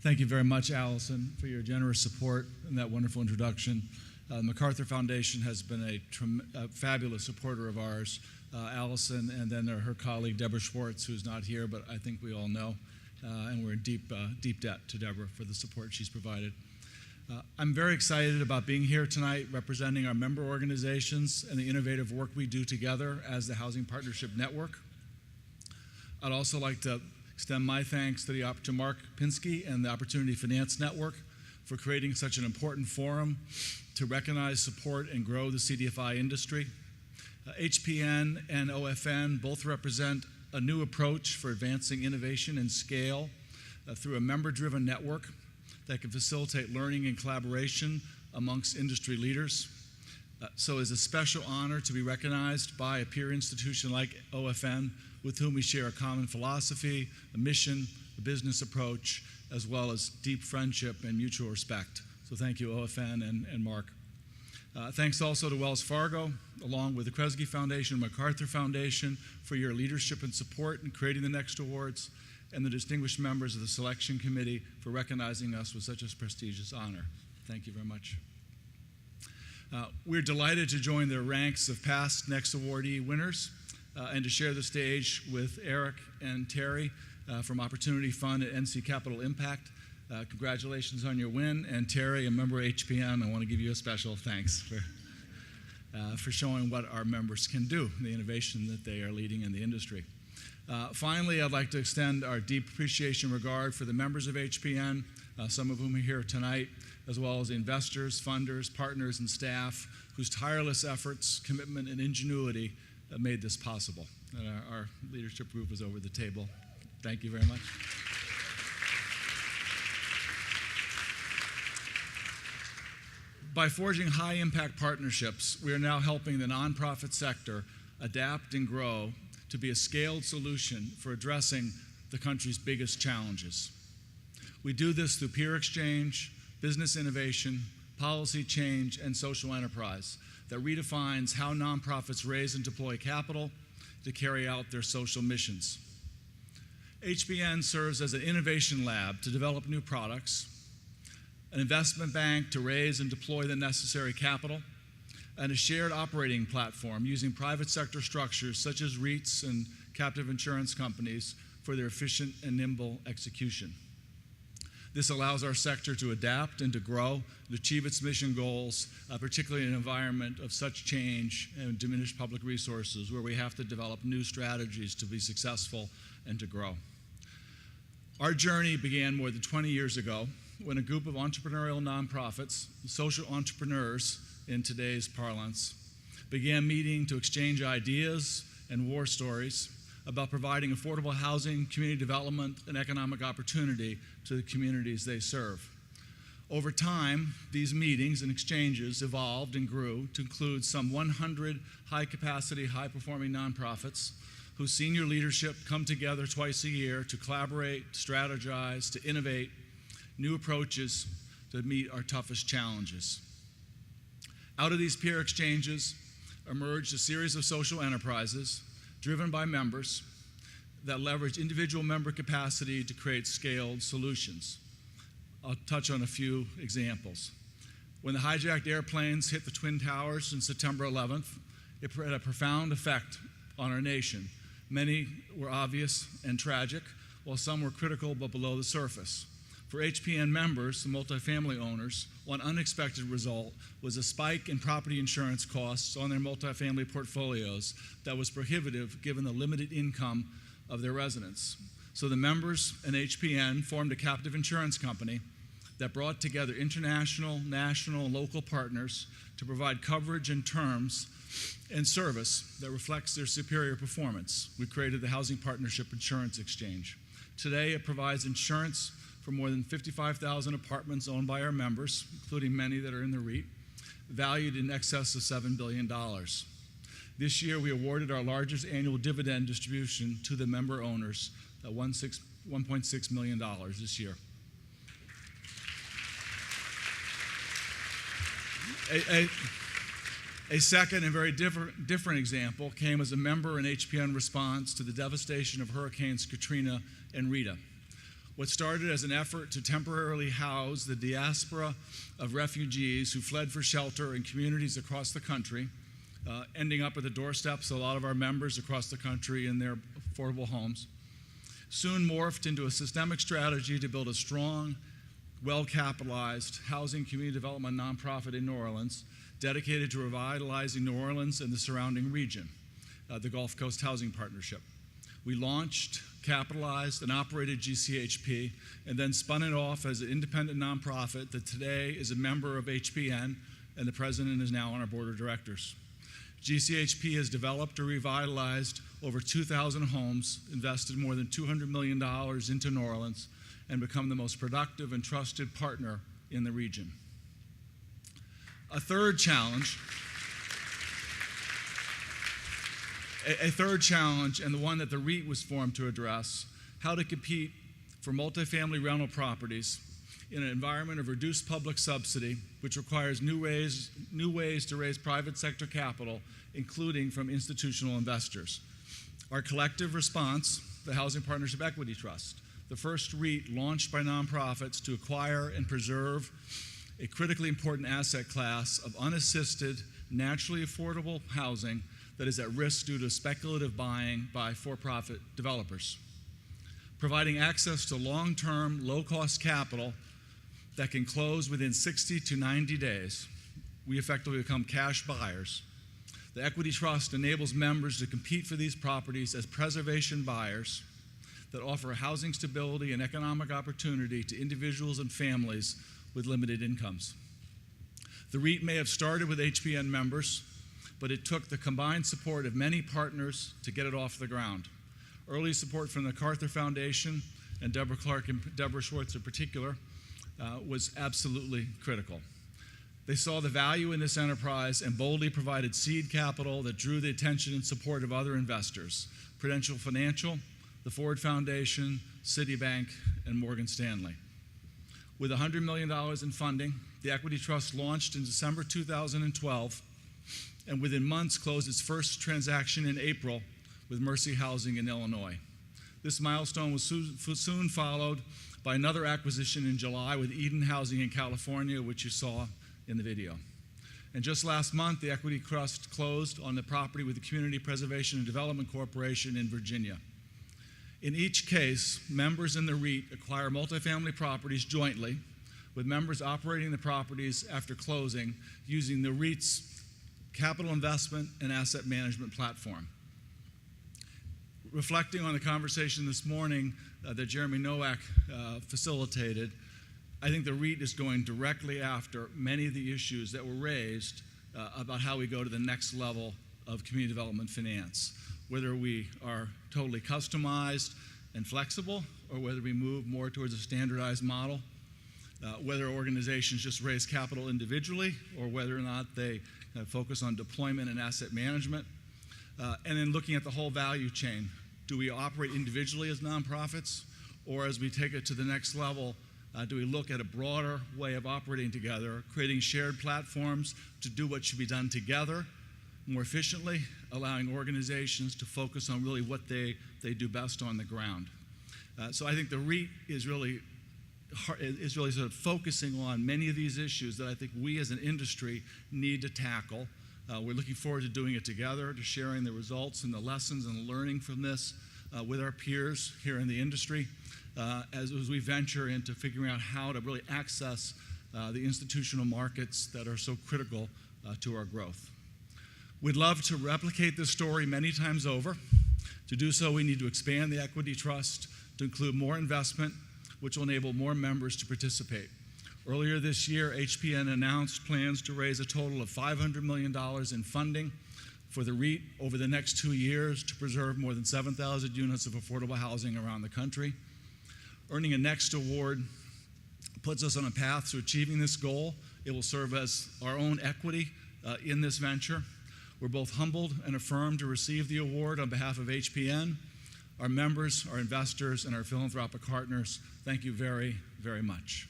Thank you very much, Allison, for your generous support and that wonderful introduction. The MacArthur Foundation has been a fabulous supporter of ours. Allison and then her colleague, Deborah Schwartz, who's not here, but I think we all know. And we're in deep debt to Deborah for the support she's provided. I'm very excited about being here tonight representing our member organizations and the innovative work we do together as the Housing Partnership Network. I'd also like to extend my thanks to Mark Pinsky and the Opportunity Finance Network for creating such an important forum to recognize, support, and grow the CDFI industry. HPN and OFN both represent a new approach for advancing innovation and scale through a member-driven network that can facilitate learning and collaboration amongst industry leaders. So it's a special honor to be recognized by a peer institution like OFN, with whom we share a common philosophy, a mission, a business approach, as well as deep friendship and mutual respect. So thank you, OFN and Mark. Thanks also to Wells Fargo, along with the Kresge Foundation and MacArthur Foundation, for your leadership and support in creating the Next Awards, and the distinguished members of the selection committee for recognizing us with such a prestigious honor. Thank you very much. We're delighted to join the ranks of past Next Awardee winners and to share the stage with Eric and Terry from Opportunity Fund at NC Capital Impact. Congratulations on your win. And Terry, a member of HPN, I want to give you a special thanks for showing what our members can do, the innovation that they are leading in the industry. Finally, I'd like to extend our deep appreciation and regard for the members of HPN, some of whom are here tonight, as well as the investors, funders, partners, and staff whose tireless efforts, commitment, and ingenuity made this possible. And our leadership group is over the table. Thank you very much. By forging high-impact partnerships, we are now helping the nonprofit sector adapt and grow to be a scaled solution for addressing the country's biggest challenges. We do this through peer exchange, business innovation, policy change, and social enterprise that redefines how nonprofits raise and deploy capital to carry out their social missions. HPN serves as an innovation lab to develop new products, an investment bank to raise and deploy the necessary capital, and a shared operating platform using private sector structures such as REITs and captive insurance companies for their efficient and nimble execution. This allows our sector to adapt and to grow and achieve its mission goals, particularly in an environment of such change and diminished public resources where we have to develop new strategies to be successful and to grow. Our journey began more than 20 years ago when a group of entrepreneurial nonprofits, social entrepreneurs in today's parlance, began meeting to exchange ideas and war stories about providing affordable housing, community development, and economic opportunity to the communities they serve. Over time, these meetings and exchanges evolved and grew to include some 100 high-capacity, high-performing nonprofits whose senior leadership come together twice a year to collaborate, strategize, to innovate new approaches to meet our toughest challenges. Out of these peer exchanges emerged a series of social enterprises driven by members that leverage individual member capacity to create scaled solutions. I'll touch on a few examples. When the hijacked airplanes hit the Twin Towers on September 11th, it had a profound effect on our nation. Many were obvious and tragic, while some were critical but below the surface. For HPN members, the multifamily owners, one unexpected result was a spike in property insurance costs on their multifamily portfolios that was prohibitive given the limited income of their residents. So the members and HPN formed a captive insurance company that brought together international, national, and local partners to provide coverage and terms and service that reflects their superior performance. We created the Housing Partnership Insurance Exchange. Today, it provides insurance for more than 55,000 apartments owned by our members, including many that are in the REIT, valued in excess of $7 billion. This year, we awarded our largest annual dividend distribution to the member owners at $1.6 million this year. A second and very different example came as a member in HPN response to the devastation of Hurricanes Katrina and Rita. What started as an effort to temporarily house the diaspora of refugees who fled for shelter in communities across the country, ending up at the doorsteps of a lot of our members across the country in their affordable homes, soon morphed into a systemic strategy to build a strong, well-capitalized housing community development nonprofit in New Orleans dedicated to revitalizing New Orleans and the surrounding region, the Gulf Coast Housing Partnership. We launched, capitalized, and operated GCHP, and then spun it off as an independent nonprofit that today is a member of HPN, and the president is now on our board of directors. GCHP has developed or revitalized over 2,000 homes, invested more than $200 million into New Orleans, and become the most productive and trusted partner in the region. A third challenge, and the one that the REIT was formed to address, how to compete for multifamily rental properties in an environment of reduced public subsidy, which requires new ways to raise private sector capital, including from institutional investors. Our collective response, the Housing Partnership Equity Trust, the first REIT launched by nonprofits to acquire and preserve a critically important asset class of unassisted, naturally affordable housing that is at risk due to speculative buying by for-profit developers. Providing access to long-term, low-cost capital that can close within 60 to 90 days, we effectively become cash buyers. The Equity Trust enables members to compete for these properties as preservation buyers that offer housing stability and economic opportunity to individuals and families with limited incomes. The REIT may have started with HPN members, but it took the combined support of many partners to get it off the ground. Early support from the MacArthur Foundation and Deborah Clark and Deborah Schwartz in particular was absolutely critical. They saw the value in this enterprise and boldly provided seed capital that drew the attention and support of other investors, Prudential Financial, the Ford Foundation, Citibank, and Morgan Stanley. With $100 million in funding, the Equity Trust launched in December 2012, and within months closed its first transaction in April with Mercy Housing in Illinois. This milestone was soon followed by another acquisition in July with Eden Housing in California, which you saw in the video. And just last month, the Equity Trust closed on the property with the Community Preservation and Development Corporation in Virginia. In each case, members in the REIT acquire multifamily properties jointly, with members operating the properties after closing using the REIT's capital investment and asset management platform. Reflecting on the conversation this morning that Jeremy Nowak facilitated, I think the REIT is going directly after many of the issues that were raised about how we go to the next level of community development finance, whether we are totally customized and flexible or whether we move more towards a standardized model, whether organizations just raise capital individually or whether or not they focus on deployment and asset management, and then looking at the whole value chain. Do we operate individually as nonprofits, or as we take it to the next level, do we look at a broader way of operating together, creating shared platforms to do what should be done together more efficiently, allowing organizations to focus on really what they do best on the ground. So I think the REIT is really sort of focusing on many of these issues that I think we as an industry need to tackle. We're looking forward to doing it together, to sharing the results and the lessons and learning from this with our peers here in the industry as we venture into figuring out how to really access the institutional markets that are so critical to our growth. We'd love to replicate this story many times over. To do so, we need to expand the Equity Trust to include more investment, which will enable more members to participate. Earlier this year, HPN announced plans to raise a total of $500 million in funding for the REIT over the next 2 years to preserve more than 7,000 units of affordable housing around the country. Earning a Next award puts us on a path to achieving this goal. It will serve as our own equity in this venture. We're both humbled and affirmed to receive the award on behalf of HPN, our members, our investors, and our philanthropic partners. Thank you very, very much.